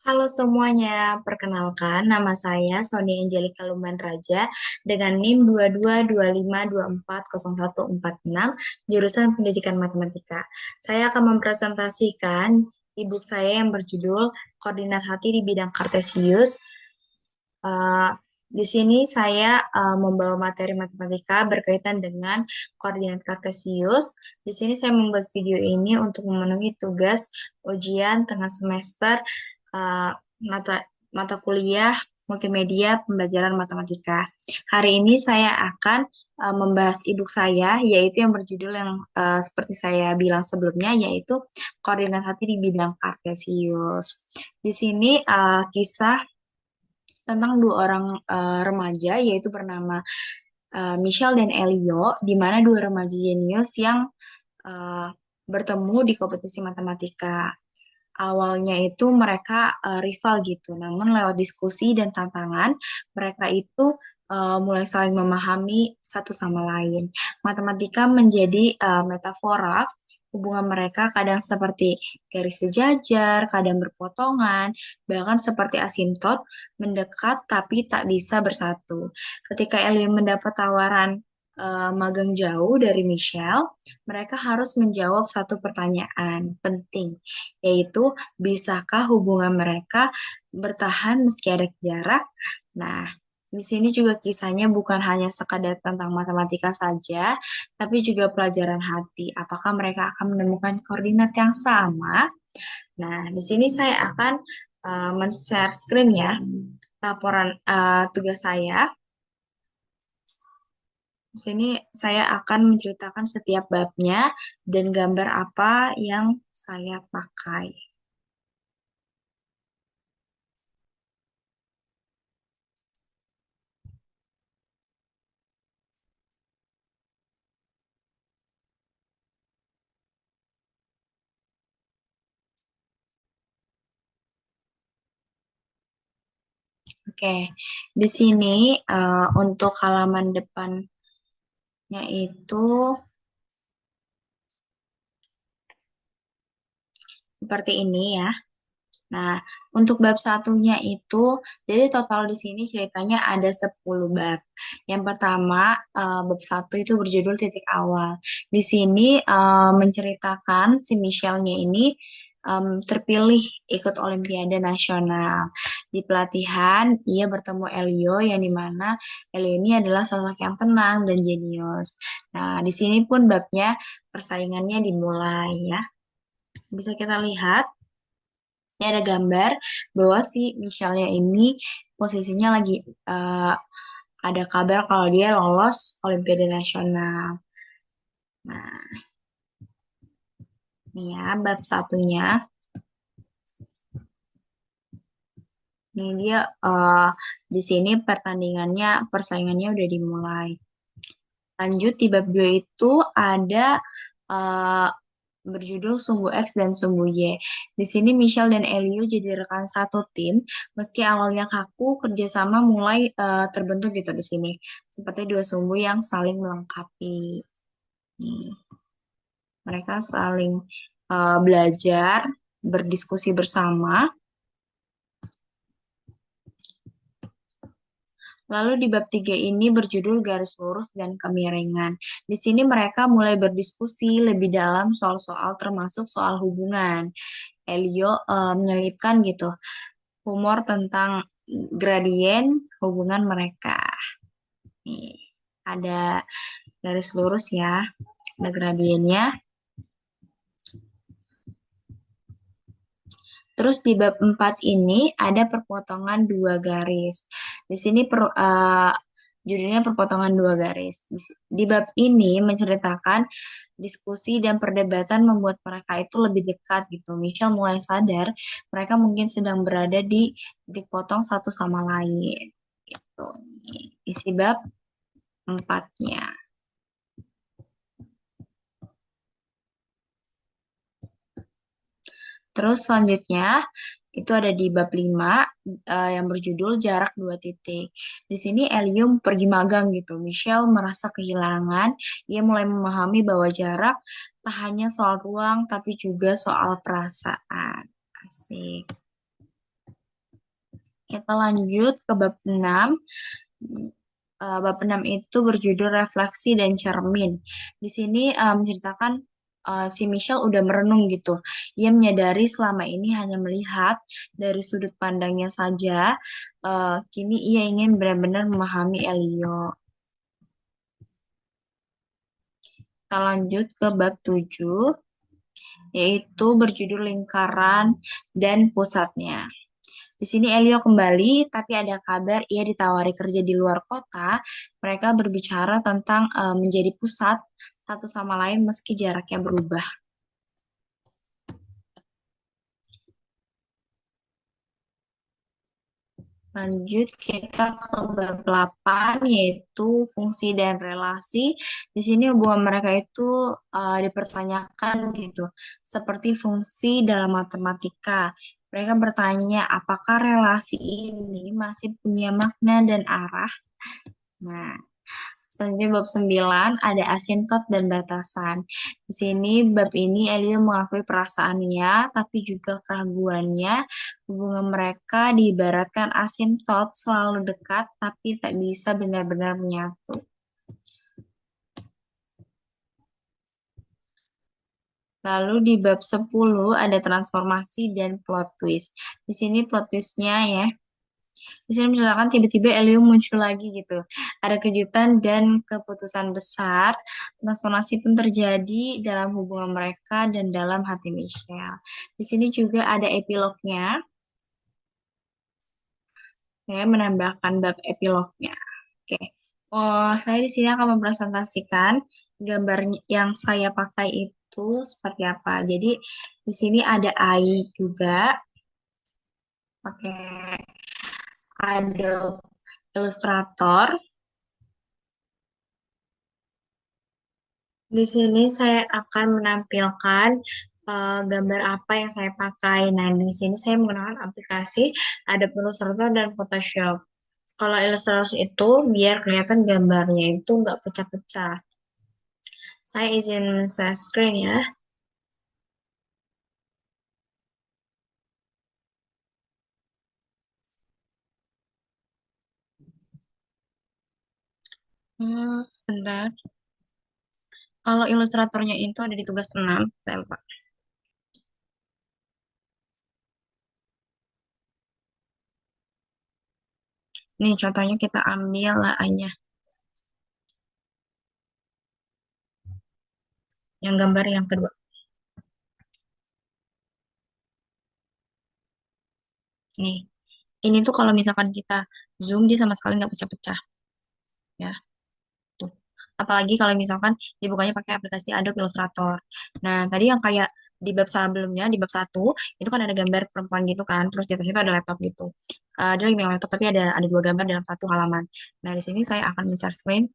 Halo semuanya, perkenalkan nama saya Sony Angelika Luman Raja dengan NIM 2225240146 jurusan Pendidikan Matematika. Saya akan mempresentasikan e-book saya yang berjudul Koordinat Hati di Bidang Kartesius. Eh, di sini saya membawa materi matematika berkaitan dengan koordinat kartesius. Di sini saya membuat video ini untuk memenuhi tugas ujian tengah semester eh, mata mata kuliah multimedia pembelajaran matematika. Hari ini saya akan membahas e-book saya, yaitu yang berjudul yang seperti saya bilang sebelumnya, yaitu koordinat hati di bidang kartesius. Di sini kisah tentang dua orang remaja yaitu bernama Michelle dan Elio, di mana dua remaja jenius yang eh, bertemu di kompetisi matematika. Awalnya itu mereka rival gitu, namun lewat diskusi dan tantangan, mereka itu mulai saling memahami satu sama lain. Matematika menjadi metafora hubungan mereka kadang seperti garis sejajar, kadang berpotongan, bahkan seperti asintot, mendekat tapi tak bisa bersatu. Ketika Ellie mendapat tawaran magang jauh dari Michelle, mereka harus menjawab satu pertanyaan penting, yaitu bisakah hubungan mereka bertahan meski ada jarak? Nah, di sini juga kisahnya bukan hanya sekadar tentang matematika saja, tapi juga pelajaran hati. Apakah mereka akan menemukan koordinat yang sama? Nah, di sini saya akan men-share screen ya, laporan tugas saya. Di sini saya akan menceritakan setiap babnya dan gambar apa yang saya pakai. Oke, di sini untuk halaman depannya itu seperti ini ya. Nah, untuk bab satunya itu, jadi total di sini ceritanya ada 10 bab. Yang pertama, bab satu itu berjudul titik awal. Di sini menceritakan si Michelle-nya ini terpilih ikut Olimpiade Nasional. Di pelatihan, ia bertemu Elio yang dimana Elio ini adalah sosok yang tenang dan jenius. Nah, di sini pun babnya persaingannya dimulai ya. Bisa kita lihat. Ini ada gambar bahwa si Michelle-nya ini posisinya lagi eh, ada kabar kalau dia lolos Olimpiade Nasional. Nah, ini ya bab satunya. Ini dia di sini pertandingannya, persaingannya udah dimulai. Lanjut di bab 2 itu ada eh, berjudul Sumbu X dan Sumbu Y. Di sini Michelle dan Elio jadi rekan satu tim, meski awalnya kaku, kerjasama mulai terbentuk gitu di sini. Seperti dua sumbu yang saling melengkapi. Nih, mereka saling belajar, berdiskusi bersama. Lalu di bab 3 ini berjudul Garis Lurus dan Kemiringan. Di sini mereka mulai berdiskusi lebih dalam soal-soal termasuk soal hubungan. Elio menyelipkan gitu humor tentang gradien hubungan mereka. Nih, ada garis lurus ya, ada gradiennya. Terus di bab 4 ini ada perpotongan dua garis. Di sini judulnya perpotongan dua garis. Di bab ini menceritakan diskusi dan perdebatan membuat mereka itu lebih dekat gitu. Michelle mulai sadar mereka mungkin sedang berada di titik potong satu sama lain. Gitu. Isi bab empatnya. Terus selanjutnya itu ada di bab 5 yang berjudul Jarak Dua Titik. Di sini Elium pergi magang gitu. Michelle merasa kehilangan. Dia mulai memahami bahwa jarak tak hanya soal ruang tapi juga soal perasaan. Asik. Kita lanjut ke bab 6. Bab 6 itu berjudul Refleksi dan Cermin. Di sini menceritakan si Michelle udah merenung gitu. Ia menyadari selama ini hanya melihat dari sudut pandangnya saja. Kini ia ingin benar-benar memahami Elio. Kita lanjut ke bab 7, yaitu berjudul Lingkaran dan Pusatnya. Di sini Elio kembali, tapi ada kabar ia ditawari kerja di luar kota. Mereka berbicara tentang menjadi pusat satu sama lain meski jaraknya berubah. Lanjut kita ke bab 8 yaitu fungsi dan relasi. Di sini hubungan mereka itu dipertanyakan gitu, seperti fungsi dalam matematika. Mereka bertanya apakah relasi ini masih punya makna dan arah. Nah, selanjutnya bab 9 ada asintot dan batasan. Di sini bab ini Elio mengakui perasaannya tapi juga keraguannya. Hubungan mereka diibaratkan asintot selalu dekat tapi tak bisa benar-benar menyatu. Lalu di bab 10 ada transformasi dan plot twist. Di sini plot twistnya ya. Di sini menceritakan tiba-tiba Elio muncul lagi gitu. Ada kejutan dan keputusan besar. Transformasi pun terjadi dalam hubungan mereka dan dalam hati Michelle. Di sini juga ada epilognya. Saya menambahkan bab epilognya. Oke. Oh, saya di sini akan mempresentasikan gambar yang saya pakai itu seperti apa. Jadi di sini ada AI juga, pakai Adobe Illustrator. Di sini saya akan menampilkan gambar apa yang saya pakai. Nah, di sini saya menggunakan aplikasi Adobe Illustrator dan Photoshop. Kalau Illustrator itu biar kelihatan gambarnya itu nggak pecah-pecah. Saya izin share screen ya. Sebentar. Kalau ilustratornya itu ada di tugas 6, saya lupa. Nih, contohnya kita ambil lah A-nya. Yang gambar yang kedua. Nih, ini tuh kalau misalkan kita zoom, dia sama sekali nggak pecah-pecah. Ya. Tuh. Apalagi kalau misalkan dibukanya pakai aplikasi Adobe Illustrator. Nah, tadi yang kayak di bab sebelumnya, di bab 1, itu kan ada gambar perempuan gitu kan, terus di atasnya itu ada laptop gitu. Dia lagi megang laptop, tapi ada dua gambar dalam satu halaman. Nah, di sini saya akan share screen.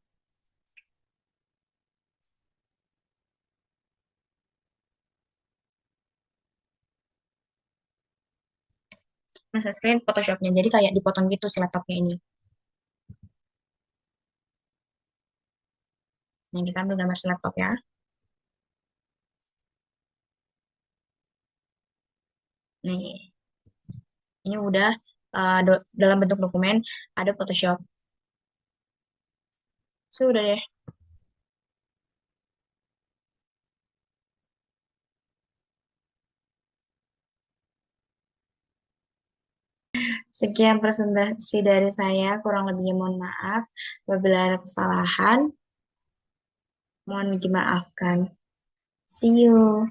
Nah, share screen Photoshopnya. Jadi kayak dipotong gitu si laptopnya ini. Nah, kita ambil gambar si laptop ya. Nih, ini udah dalam bentuk dokumen, ada Photoshop. Sudah deh. Sekian presentasi dari saya, kurang lebihnya mohon maaf. Apabila ada kesalahan, mohon dimaafkan. See you.